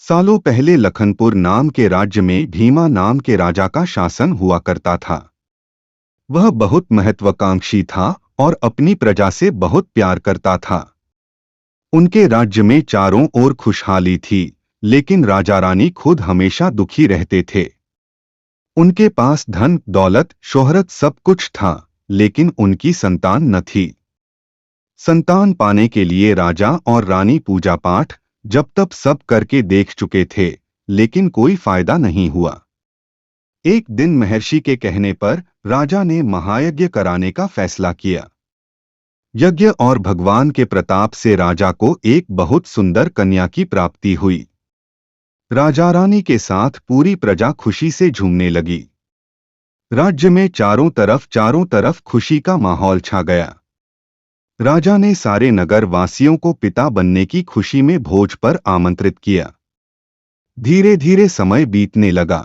सालों पहले लखनपुर नाम के राज्य में भीमा नाम के राजा का शासन हुआ करता था। वह बहुत महत्वाकांक्षी था और अपनी प्रजा से बहुत प्यार करता था। उनके राज्य में चारों ओर खुशहाली थी, लेकिन राजा रानी खुद हमेशा दुखी रहते थे। उनके पास धन, दौलत, शोहरत सब कुछ था, लेकिन उनकी संतान न थी। संतान पाने के लिए राजा और रानी पूजा पाठ जब तब सब करके देख चुके थे, लेकिन कोई फायदा नहीं हुआ। एक दिन महर्षि के कहने पर राजा ने महायज्ञ कराने का फैसला किया। यज्ञ और भगवान के प्रताप से राजा को एक बहुत सुंदर कन्या की प्राप्ति हुई। राजा रानी के साथ पूरी प्रजा खुशी से झूमने लगी। राज्य में चारों तरफ खुशी का माहौल छा गया। राजा ने सारे नगर वासियों को पिता बनने की खुशी में भोज पर आमंत्रित किया। धीरे धीरे समय बीतने लगा।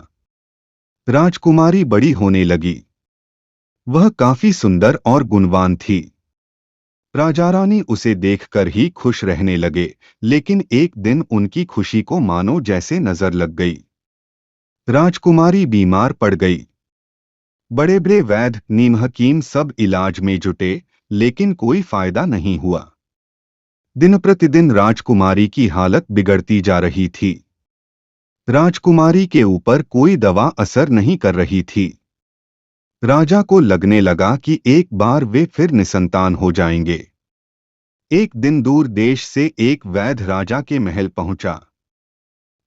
राजकुमारी बड़ी होने लगी। वह काफी सुंदर और गुणवान थी। राजा रानी उसे देखकर ही खुश रहने लगे, लेकिन एक दिन उनकी खुशी को मानो जैसे नजर लग गई। राजकुमारी बीमार पड़ गई। बड़े बड़े वैद्य, नीम हकीम सब इलाज में जुटे, लेकिन कोई फायदा नहीं हुआ। दिन प्रतिदिन राजकुमारी की हालत बिगड़ती जा रही थी। राजकुमारी के ऊपर कोई दवा असर नहीं कर रही थी। राजा को लगने लगा कि एक बार वे फिर निसंतान हो जाएंगे। एक दिन दूर देश से एक वैद्य राजा के महल पहुंचा।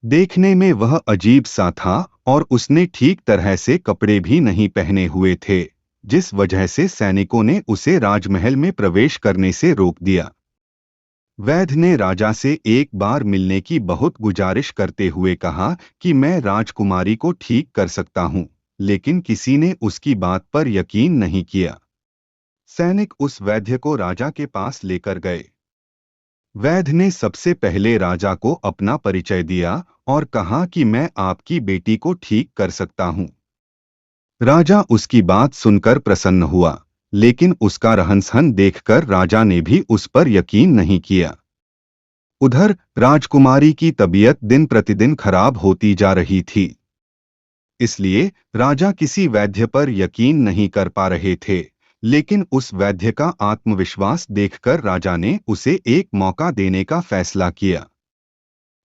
देखने में वह अजीब सा था और उसने ठीक तरह से कपड़े भी नहीं पहने हुए थे, जिस वजह से सैनिकों ने उसे राजमहल में प्रवेश करने से रोक दिया। वैद्य ने राजा से एक बार मिलने की बहुत गुजारिश करते हुए कहा कि मैं राजकुमारी को ठीक कर सकता हूं, लेकिन किसी ने उसकी बात पर यकीन नहीं किया। सैनिक उस वैद्य को राजा के पास लेकर गए। वैद्य ने सबसे पहले राजा को अपना परिचय दिया और कहा कि मैं आपकी बेटी को ठीक कर सकता हूं। राजा उसकी बात सुनकर प्रसन्न हुआ, लेकिन उसका रहन-सहन देखकर राजा ने भी उस पर यकीन नहीं किया। उधर राजकुमारी की तबीयत दिन प्रतिदिन खराब होती जा रही थी। इसलिए राजा किसी वैद्य पर यकीन नहीं कर पा रहे थे, लेकिन उस वैद्य का आत्मविश्वास देखकर राजा ने उसे एक मौका देने का फैसला किया।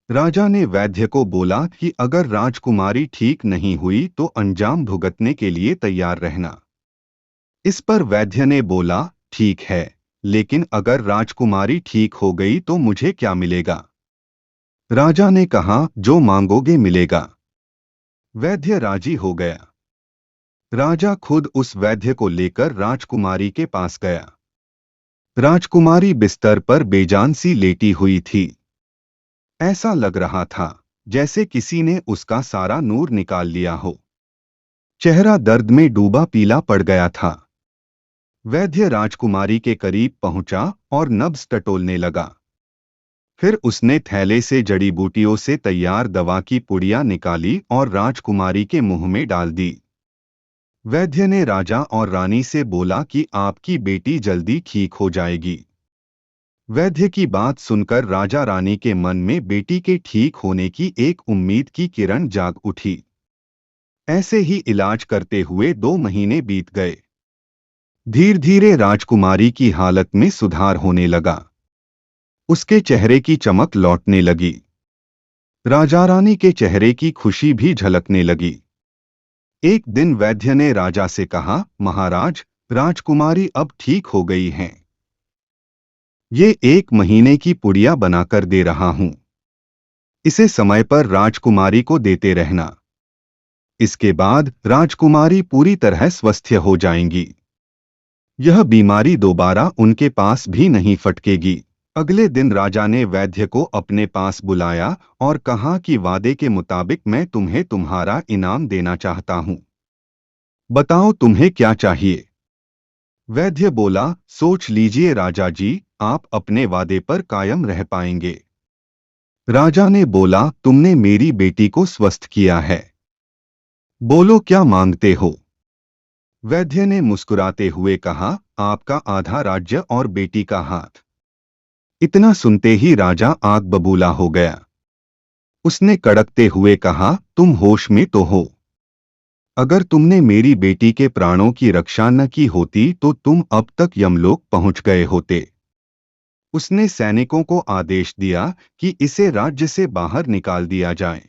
राजा ने वैद्य को बोला कि अगर राजकुमारी ठीक नहीं हुई तो अंजाम भुगतने के लिए तैयार रहना। इस पर वैद्य ने बोला, ठीक है, लेकिन अगर राजकुमारी ठीक हो गई तो मुझे क्या मिलेगा? राजा ने कहा, जो मांगोगे मिलेगा। वैद्य राजी हो गया। राजा खुद उस वैद्य को लेकर राजकुमारी के पास गया। राजकुमारी बिस्तर पर बेजान सी लेटी हुई थी। ऐसा लग रहा था जैसे किसी ने उसका सारा नूर निकाल लिया हो। चेहरा दर्द में डूबा पीला पड़ गया था। वैद्य राजकुमारी के करीब पहुंचा और नब्ज टटोलने लगा। फिर उसने थैले से जड़ी बूटियों से तैयार दवा की पुड़िया निकाली और राजकुमारी के मुंह में डाल दी। वैद्य ने राजा और रानी से बोला कि आपकी बेटी जल्दी ठीक हो जाएगी। वैद्य की बात सुनकर राजा रानी के मन में बेटी के ठीक होने की एक उम्मीद की किरण जाग उठी। ऐसे ही इलाज करते हुए 2 महीने बीत गए। धीरे धीरे राजकुमारी की हालत में सुधार होने लगा। उसके चेहरे की चमक लौटने लगी। राजा रानी के चेहरे की खुशी भी झलकने लगी। एक दिन वैद्य ने राजा से कहा, महाराज, राजकुमारी अब ठीक हो गई हैं। ये 1 महीने की पुड़िया बनाकर दे रहा हूं। इसे समय पर राजकुमारी को देते रहना। इसके बाद राजकुमारी पूरी तरह स्वस्थ हो जाएंगी। यह बीमारी दोबारा उनके पास भी नहीं फटकेगी। अगले दिन राजा ने वैद्य को अपने पास बुलाया और कहा कि वादे के मुताबिक मैं तुम्हें तुम्हारा इनाम देना चाहता हूं। बताओ तुम्हें क्या चाहिए? वैद्य बोला, सोच लीजिए राजा जी, आप अपने वादे पर कायम रह पाएंगे। राजा ने बोला, तुमने मेरी बेटी को स्वस्थ किया है। बोलो क्या मांगते हो? वैद्य ने मुस्कुराते हुए कहा, आपका आधा राज्य और बेटी का हाथ। इतना सुनते ही राजा आग बबूला हो गया। उसने कड़कते हुए कहा, तुम होश में तो हो? अगर तुमने मेरी बेटी के प्राणों की रक्षा न की होती तो तुम अब तक यमलोक पहुंच गए होते। उसने सैनिकों को आदेश दिया कि इसे राज्य से बाहर निकाल दिया जाए।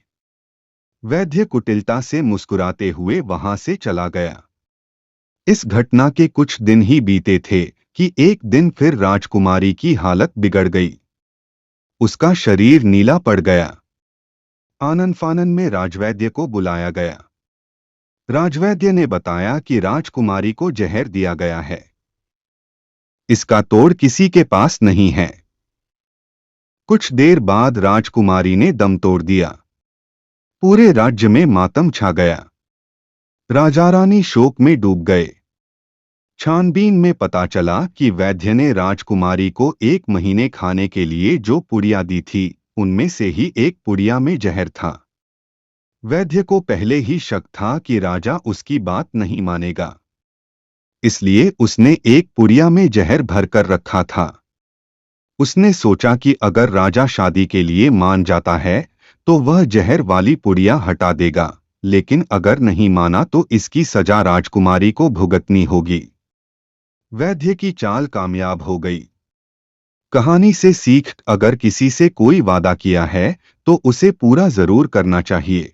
वैद्य कुटिलता से मुस्कुराते हुए वहां से चला गया। इस घटना के कुछ दिन ही बीते थे कि एक दिन फिर राजकुमारी की हालत बिगड़ गई। उसका शरीर नीला पड़ गया। आनन फानन में राजवैद्य को बुलाया गया। राजवैद्य ने बताया कि राजकुमारी को जहर दिया गया है। इसका तोड़ किसी के पास नहीं है। कुछ देर बाद राजकुमारी ने दम तोड़ दिया। पूरे राज्य में मातम छा गया। राजा रानी शोक में डूब गए। छानबीन में पता चला कि वैद्य ने राजकुमारी को 1 महीने खाने के लिए जो पुड़िया दी थी, उनमें से ही एक पुड़िया में जहर था। वैद्य को पहले ही शक था कि राजा उसकी बात नहीं मानेगा, इसलिए उसने एक पुड़िया में जहर भरकर रखा था। उसने सोचा कि अगर राजा शादी के लिए मान जाता है तो वह जहर वाली पुड़िया हटा देगा, लेकिन अगर नहीं माना तो इसकी सजा राजकुमारी को भुगतनी होगी। वैद्य की चाल कामयाब हो गई। कहानी से सीख, अगर किसी से कोई वादा किया है तो उसे पूरा जरूर करना चाहिए।